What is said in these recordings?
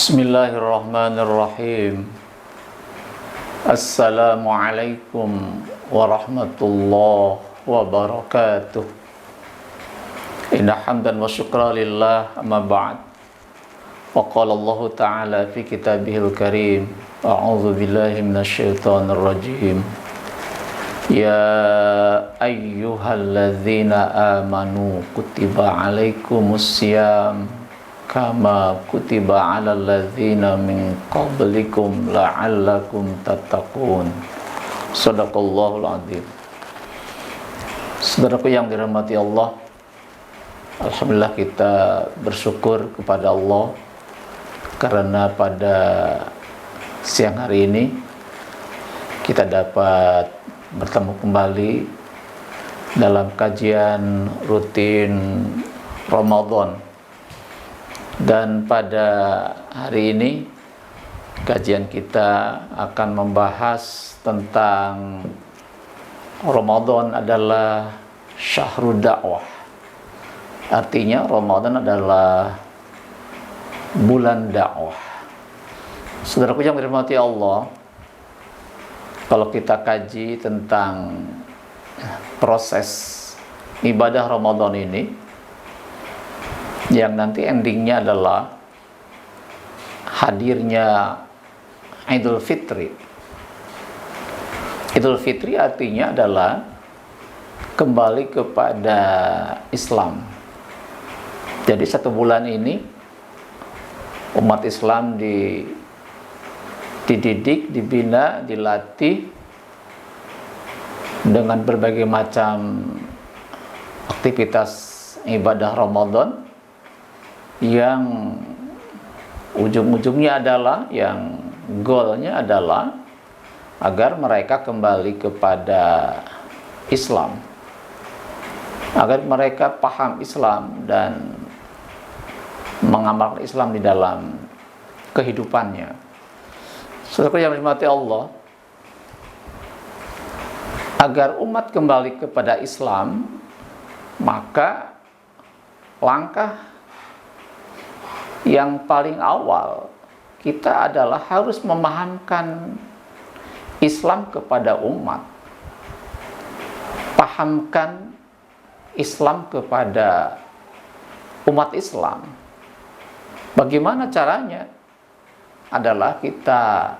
Bismillahirrahmanirrahim. Assalamualaikum warahmatullahi wabarakatuh. Inna hamdan wa syukra lillah, amma ba'd. Wa qala Allah ta'ala fi kitabihil karim, a'udzu billahi minasyaitonir rajim. Ya ayyuhalladzina amanu kutiba alaikumus syiyam kama kutiba alal ladzina min qablikum la'allakum tattaqun. Shadaqallahul adzim. Saudaraku yang dirahmati Allah, alhamdulillah kita bersyukur kepada Allah karena pada siang hari ini kita dapat bertemu kembali dalam kajian rutin Ramadan. Dan pada hari ini kajian kita akan membahas tentang Ramadan adalah syahrud dakwah. Artinya Ramadan adalah bulan dakwah. Saudaraku yang dirahmati Allah, kalau kita kaji tentang proses ibadah Ramadan ini, yang nanti endingnya adalah hadirnya Idul Fitri. Idul Fitri artinya adalah kembali kepada Islam. Jadi satu bulan ini umat Islam dididik, dibina, dilatih dengan berbagai macam aktivitas ibadah Ramadan yang ujung-ujungnya adalah, yang goalnya adalah agar mereka kembali kepada Islam, agar mereka paham Islam dan mengamalkan Islam di dalam kehidupannya. Saudara yang dirahmati Allah, agar umat kembali kepada Islam, maka langkah yang paling awal kita adalah harus memahamkan Islam kepada umat. Pahamkan Islam kepada umat Islam. Bagaimana caranya? Adalah kita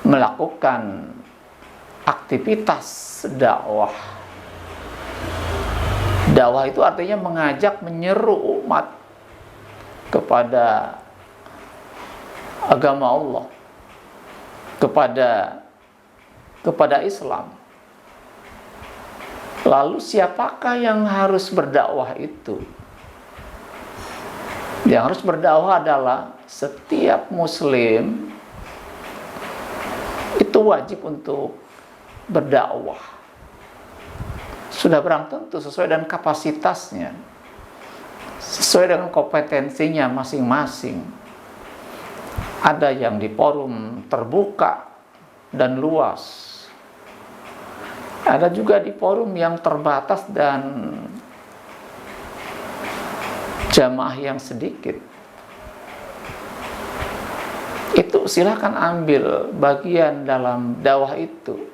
melakukan aktivitas dakwah. Dakwah itu artinya mengajak, menyeru umat kepada agama Allah, kepada Islam. Lalu siapakah yang harus berdakwah itu? Yang harus berdakwah adalah setiap muslim itu wajib untuk berdakwah. Sudah barang tentu sesuai dengan kapasitasnya, sesuai dengan kompetensinya masing-masing. Ada yang di forum terbuka dan luas, ada juga di forum yang terbatas dan jamaah yang sedikit. Itu silakan ambil bagian dalam dakwah itu.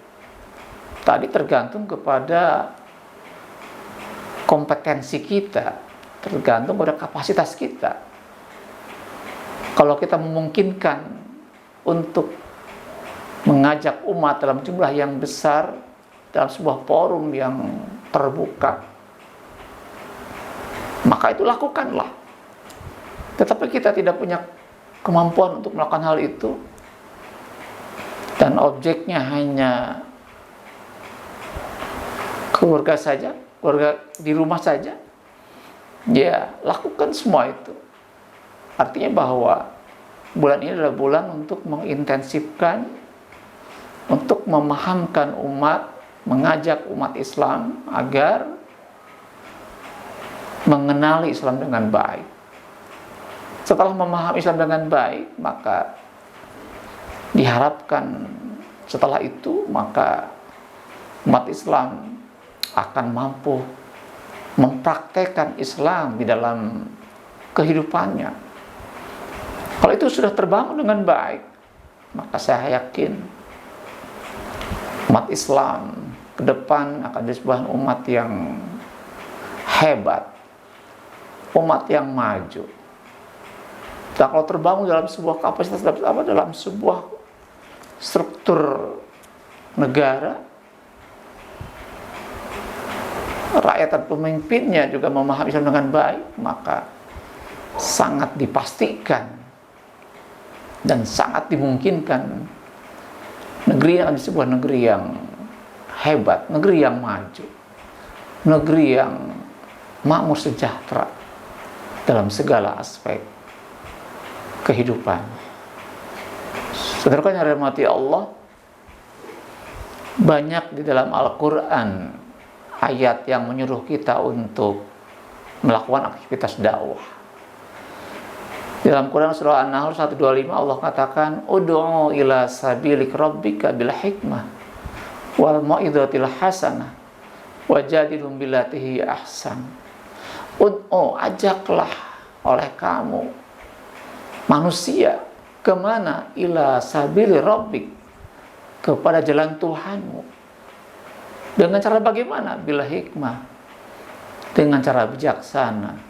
Tadi tergantung kepada kompetensi kita, tergantung pada kapasitas kita. Kalau kita memungkinkan untuk mengajak umat dalam jumlah yang besar dalam sebuah forum yang terbuka, maka itu lakukanlah. Tetapi kita tidak punya kemampuan untuk melakukan hal itu, dan objeknya hanya keluarga saja, keluarga di rumah saja, ya lakukan semua itu. Artinya bahwa bulan ini adalah bulan untuk mengintensifkan, untuk memahamkan umat, mengajak umat Islam agar mengenali Islam dengan baik. Setelah memahami Islam dengan baik, maka diharapkan setelah itu maka umat Islam akan mampu mempraktekkan Islam di dalam kehidupannya. Kalau itu sudah terbangun dengan baik, maka saya yakin umat Islam ke depan akan jadi sebuah umat yang hebat, umat yang maju. Dan kalau terbangun dalam sebuah kapasitas, dalam sebuah struktur negara, rakyat dan pemimpinnya juga memahami Islam dengan baik, maka sangat dipastikan dan sangat dimungkinkan negeri yang sebuah negeri yang hebat, negeri yang maju, negeri yang makmur sejahtera dalam segala aspek kehidupan. Saudara yang dirahmati Allah, banyak di dalam Al-Quran ayat yang menyuruh kita untuk melakukan aktivitas dakwah. Dalam Quran surah An-Nahl 125 Allah katakan, ud'u ila sabilik rabbika bil hikmah wal mau'izatil hasanah wajadilhum billati ahsan. Ud'u, ajaklah oleh kamu manusia kemana? Ila sabili rabbik, kepada jalan Tuhanmu. Dengan cara bagaimana? Bil hikmah, dengan cara bijaksana.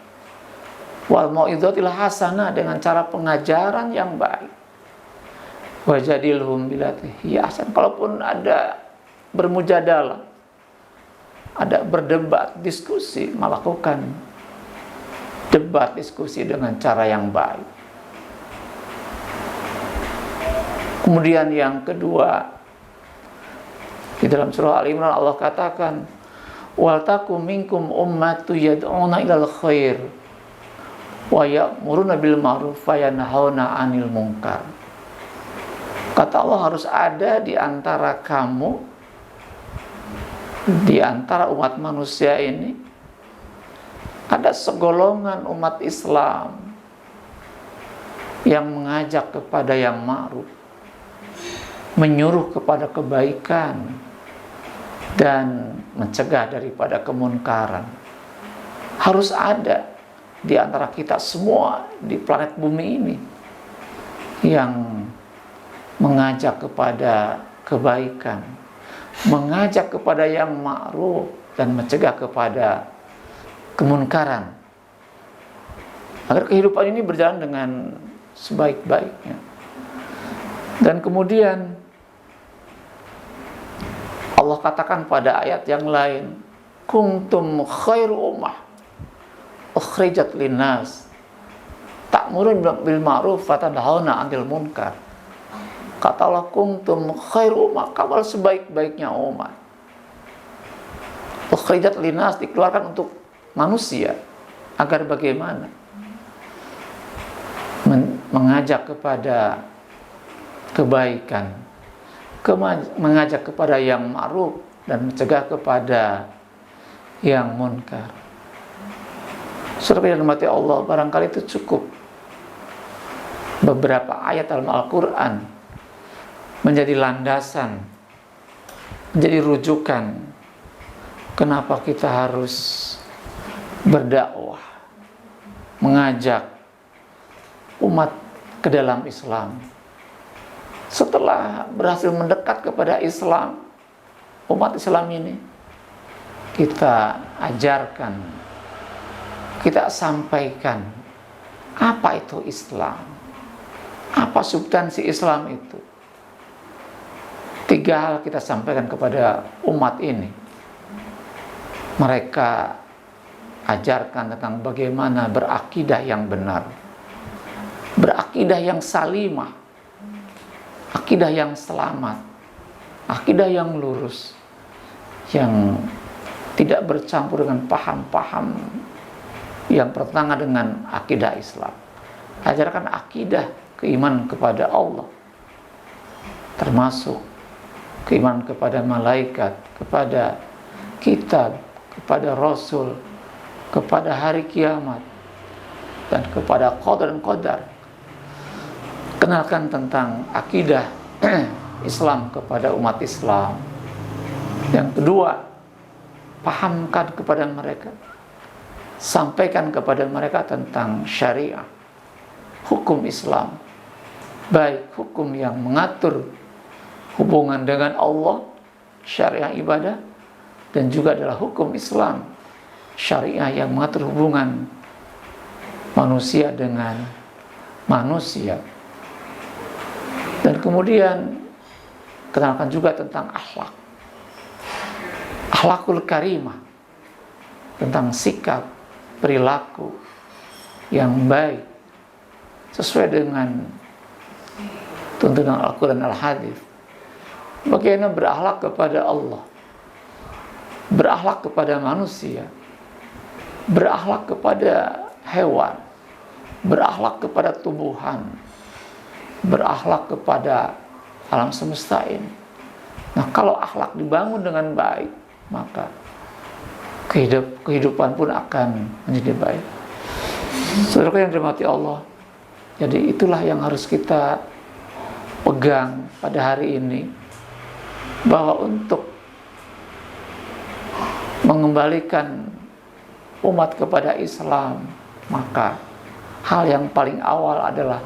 Wal mau'izatil hasanah, dengan cara pengajaran yang baik. Wajadilhum billati ahsan. Kalaupun ada bermujadalah, ada berdebat, diskusi, melakukan debat, diskusi dengan cara yang baik. Kemudian yang kedua, di dalam surah Al-Imran Allah katakan, wal takum minkum ummatu yad'una ilal khair wa ya'muruna bil ma'ruf wa yanhauna 'anil munkar. Kata Allah, harus ada di antara kamu, di antara umat manusia ini, ada segolongan umat Islam yang mengajak kepada yang ma'ruf, menyuruh kepada kebaikan, dan mencegah daripada kemunkaran. Harus ada di antara kita semua di planet bumi ini yang mengajak kepada kebaikan, mengajak kepada yang ma'ruf, dan mencegah kepada kemunkaran, agar kehidupan ini berjalan dengan sebaik-baiknya. Dan kemudian Allah katakan pada ayat yang lain, kuntum khairu ummah ukhrijat linnas ta'murun bil ma'ruf wa tanhauna 'anil munkar. Kata Allah, kuntum khairu ummah, kamu sebaik-baiknya umat. Ukhrijat linnas, dikeluarkan untuk manusia, agar bagaimana? Mengajak kepada kebaikan, mengajak kepada yang ma'ruf, dan mencegah kepada yang munkar. Saudara yang dirahmati Allah, barangkali itu cukup beberapa ayat dalam Al-Quran menjadi landasan, menjadi rujukan kenapa kita harus berdakwah, mengajak umat ke dalam Islam. Setelah berhasil mendekat kepada Islam, umat Islam ini kita ajarkan, kita sampaikan apa itu Islam, apa substansi Islam itu. 3 hal kita sampaikan kepada umat ini. Mereka ajarkan tentang bagaimana berakidah yang benar, berakidah yang salimah, akidah yang selamat, akidah yang lurus, yang tidak bercampur dengan paham-paham yang bertentangan dengan akidah Islam. Ajarkan akidah keimanan kepada Allah, termasuk keimanan kepada malaikat, kepada kitab, kepada Rasul, kepada hari kiamat, dan kepada qadar dan qadar. Kenalkan tentang akidah Islam kepada umat Islam. Yang kedua, pahamkan kepada mereka, sampaikan kepada mereka tentang syariah, hukum Islam, baik hukum yang mengatur hubungan dengan Allah, syariah ibadah, dan juga adalah hukum Islam, syariah yang mengatur hubungan manusia dengan manusia. Dan kemudian kenalkan juga tentang akhlak, akhlakul karimah, tentang sikap, perilaku yang baik sesuai dengan tuntunan Al-Quran Al-Hadis. Bagaimana berakhlak kepada Allah, berakhlak kepada manusia, berakhlak kepada hewan, berakhlak kepada tumbuhan, berakhlak kepada alam semesta ini. Nah, kalau akhlak dibangun dengan baik, maka kehidupan pun akan menjadi baik. Saudara yang dirahmati Allah, jadi itulah yang harus kita pegang pada hari ini, bahwa untuk mengembalikan umat kepada Islam, maka hal yang paling awal adalah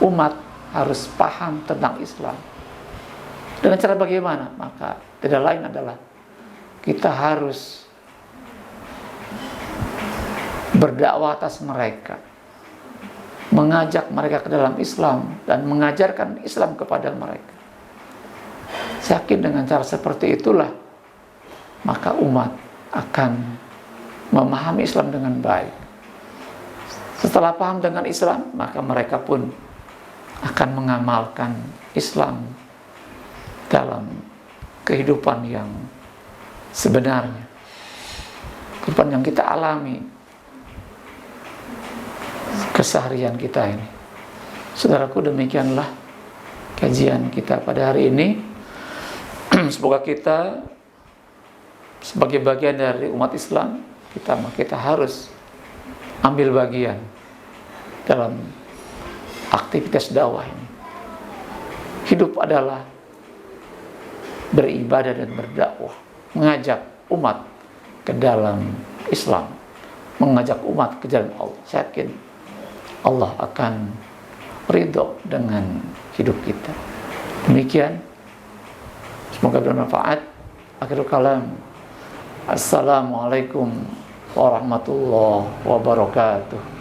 umat harus paham tentang Islam. Dengan cara bagaimana? Maka tidak lain adalah kita harus berdakwah atas mereka, mengajak mereka ke dalam Islam dan mengajarkan Islam kepada mereka. Saya yakin dengan cara seperti itulah maka umat akan memahami Islam dengan baik. Setelah paham dengan Islam, maka mereka pun akan mengamalkan Islam dalam kehidupan yang sebenarnya, kehidupan yang kita alami keseharian kita ini. Saudaraku, demikianlah kajian kita pada hari ini. Semoga kita sebagai bagian dari umat Islam, kita harus ambil bagian dalam aktivitas dakwah ini. Hidup adalah beribadah dan berdakwah, mengajak umat ke dalam Islam, mengajak umat ke jalan Allah. Saya yakin Allah akan ridho dengan hidup kita. Demikian, semoga bermanfaat. Akhirul kalam, assalamualaikum warahmatullahi wabarakatuh.